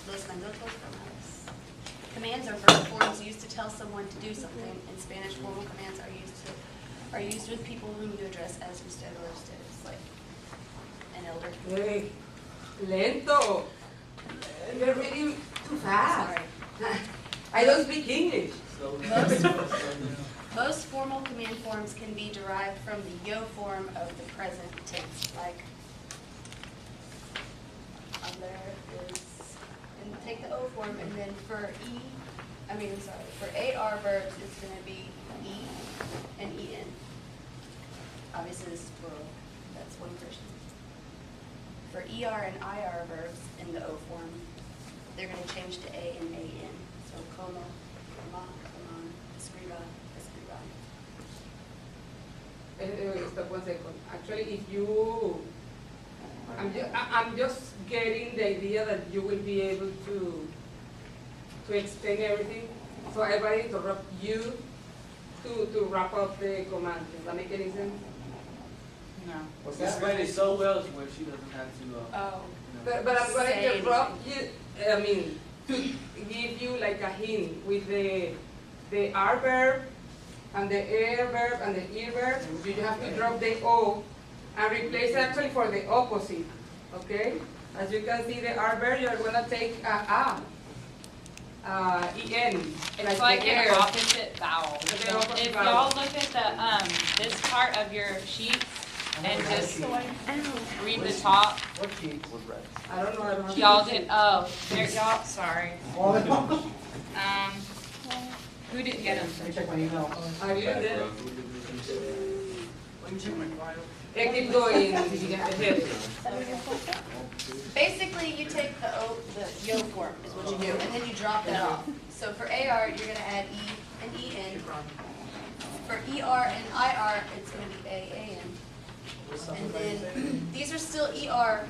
Los mandatos formales. Commands are verb forms used to tell someone to do something. In Spanish, formal commands are used with people whom you address as usted or ustedes, like an elder. Hey, lento. You're reading too fast. Sorry. I don't speak English. Most formal command forms can be derived from the yo form of the present tense, like there is, and take the O form, and then for for AR verbs, it's going to be E and EN. Obviously, this is plural. That's one person. For ER and IR verbs in the O form, they're going to change to A and AN. So como, coma, coman, escriba, escriban. Stop 1 second. Actually, if you, I'm just getting the idea that you will be able to explain everything. So I will interrupt you to wrap up the command. Does that make any sense? No. She explained it so well where she doesn't have to. Oh. But I'm going to interrupt you. I mean, to give you like a hint with the R verb and the air verb and the ear verb. You have to drop the O and replace actually for the opposite. Okay? As you can see, the R verb, you're going to take a EN. It's like an opposite vowel. It's an So opposite if vowel. y'all look at the this part of your sheet and just read the top, What sheet was red? I don't know. I don't have y'all did. Oh, there, y'all. Sorry. Who didn't get them? Let me check my email. I didn't. Let me check my file. Hey, keep going. Ahead. Basically, you take the yo form is what you do, and then you drop that off. So for AR, you're going to add E and EN. For ER and IR, it's going to be AAN. And then these are still ER,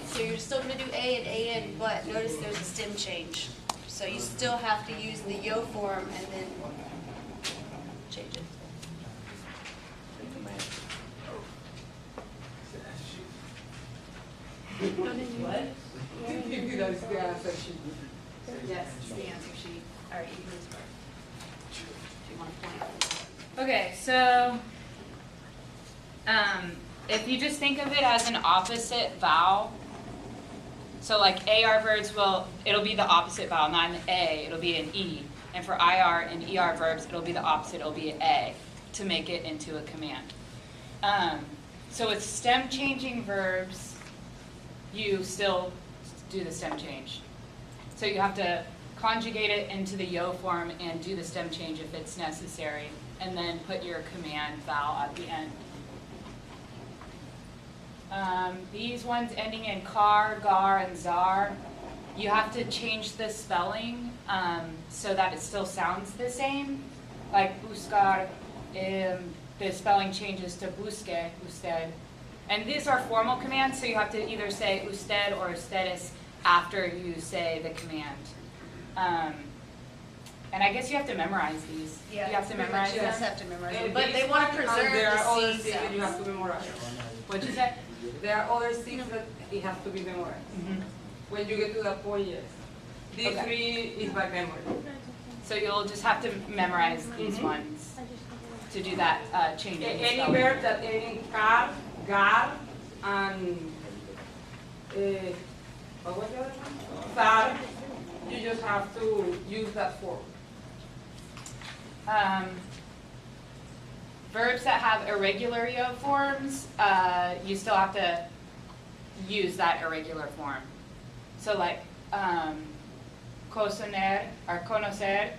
so you're still going to do A and AN, but notice there's a stem change. So you still have to use the yo form and then change it. What? That's the answer sheet. Yes, it's the answer sheet. All right, you can start. If you want to point. Okay, so if you just think of it as an opposite vowel, so like AR verbs it'll be the opposite vowel, not an A, it'll be an E. And for IR and ER verbs, it'll be the opposite, it'll be an A to make it into a command. So with stem changing verbs, you still do the stem change. So you have to conjugate it into the yo form and do the stem change if it's necessary, and then put your command vowel at the end. These ones ending in car, gar, and zar, you have to change the spelling so that it still sounds the same. Like buscar, the spelling changes to busque, usted. And these are formal commands, so you have to either say usted or ustedes after you say the command. And I guess you have to memorize these. Yeah, you have to memorize you them. just have to memorize them. And But they want to these preserve there are the other C things that you have sounds. to memorize. What'd you say? There are other things that it has to be memorized. When you get to that point, yes. These Okay. three is by memory. So you'll just have to memorize these ones to do that change in Any spelling. verb that end in car, gar, and what was the other one? Zar, you just have to use that form. Verbs that have irregular yo forms, you still have to use that irregular form. So like conocer or conocer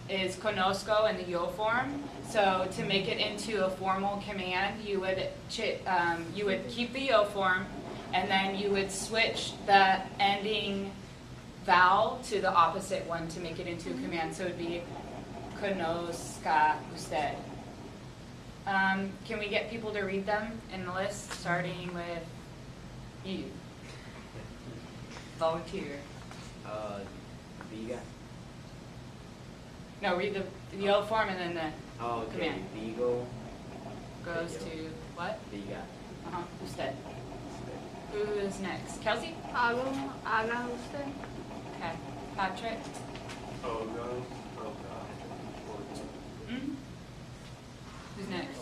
is conozco in the yo form. So to make it into a formal command, you would keep the yo form, and then you would switch the ending vowel to the opposite one to make it into a command. So it would be conozca usted. Can we get people to read them in the list, starting with you? Volunteer. Viga. No, read the yo form and then the Oh, okay. command. Vigo. Goes to what? Viga. Usted. Who's next? Kelsey? Habla usted. Okay. Patrick? Oh, no. Oh, God. Mm? Who's next?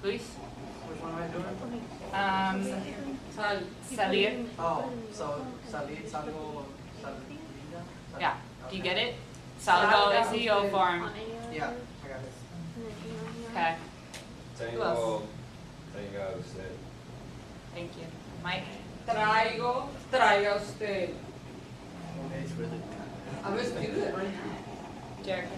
Luis? Which one am I doing? Salir? Oh, so salgo. Yeah. Do you get it? Salgo is the O form. Yeah, I got it. Okay. Who else? Tenga usted. Thank you. Mike? Traiga usted. It's really I'm a student right now. Jerica?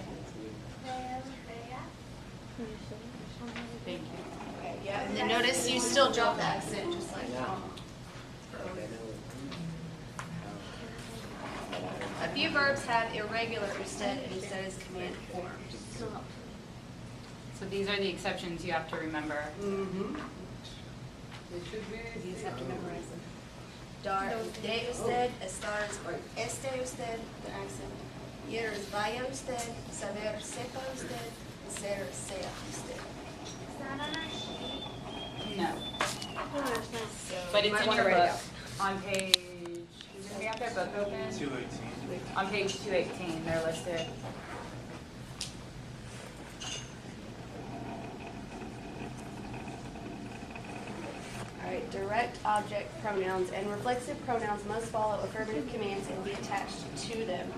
Thank you. Okay, yeah, and then notice you still drop the accent, just like Yeah. A few verbs have irregular usted and usted as command forms. So these are the exceptions you have to remember. Mm-hmm. It should be. You just have to memorize them. Dar de usted, estar este usted, the accent. Ir es vaya usted, saber sepa usted, ser sea usted. No. But it's in your book. On page, do we have their book open? 218. On page 218, they're listed. All right, direct object pronouns and reflexive pronouns must follow affirmative commands and be attached to them.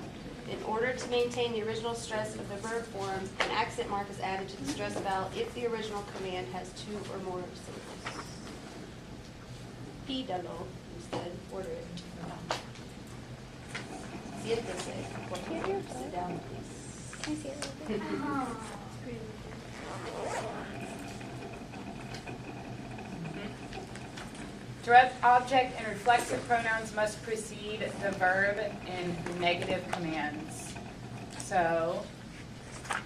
In order to maintain the original stress of the verb form, an accent mark is added to the stress vowel if the original command has two or more syllables. Pídalo, usted, order it. Siéntese, por favor. Sit down, please. Can I see it a little bit? Direct object and reflexive pronouns must precede the verb in negative commands. So,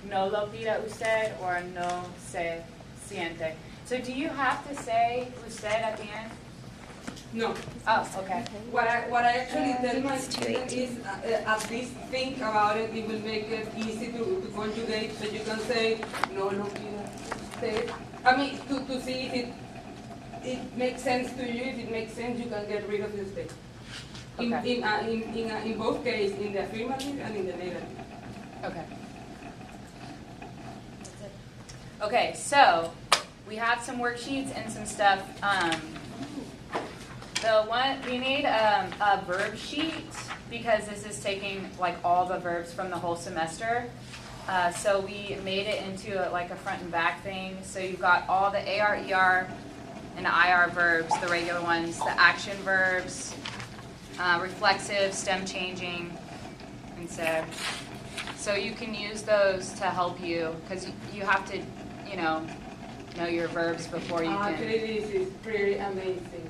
no lo pida usted or no se siente. So do you have to say usted at the end? No. Oh, okay. What I actually tell my students is at least think about it. It will make it easy to conjugate. So you can say no lo pida usted. I mean to see if it makes sense to you. If it makes sense, you can get rid of the usted. Okay. In both cases, in the affirmative and in the negative. Okay. That's it. Okay, so we have some worksheets and some stuff. We made a verb sheet because this is taking like all the verbs from the whole semester. So we made it into like a front and back thing. So you've got all the AR, ER, and IR verbs, the regular ones, the action verbs, reflexive, stem changing, and seb. So you can use those to help you because you have to, know your verbs before you can. Actually, this is pretty amazing.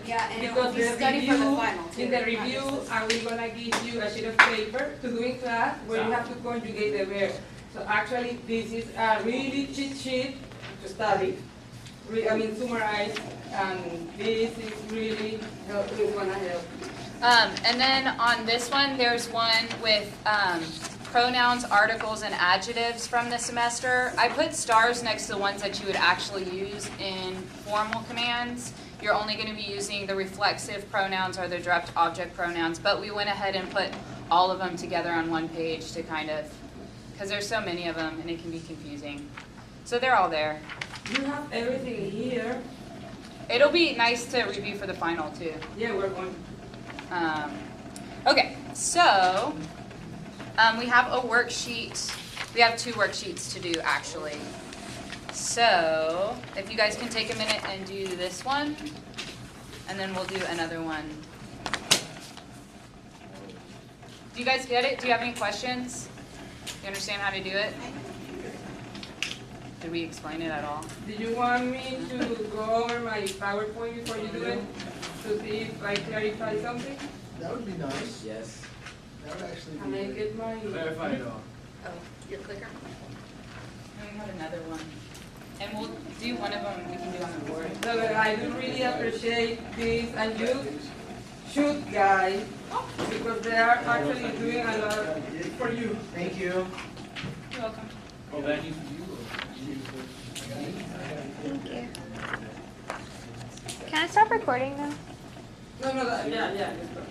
Yeah, and Because you the study for the review, final too. in the not review, just this. I will gonna give you a sheet of paper to do in class where you have to conjugate the verb. So actually, this is a really cheat sheet to study. Summarize, and this is really gonna help. And then on this one, there's one with pronouns, articles, and adjectives from the semester. I put stars next to the ones that you would actually use in formal commands. You're only going to be using the reflexive pronouns or the direct object pronouns, but we went ahead and put all of them together on one page to kind of, because there's so many of them and it can be confusing. So they're all there. You have everything here. It'll be nice to review for the final too. Yeah, we're going. Okay, so we have a worksheet. We have 2 worksheets to do actually. So if you guys can take a minute and do this one, and then we'll do another one. Do you guys get it? Do you have any questions? Do you understand how to do it? Did we explain it at all? Did you want me to go over my PowerPoint before you do it to see if I clarify something? That would be nice. Yes. That would actually Can be I good. get my? Clarify it all. Oh, your clicker? And we have another one. And we'll do one of them we can do on the board. So I do really appreciate this, and you should, guys, because they are actually doing a lot for you. Thank you. You're welcome. Oh, that needs to be Thank you. Can I stop recording now? No, yeah, let's go.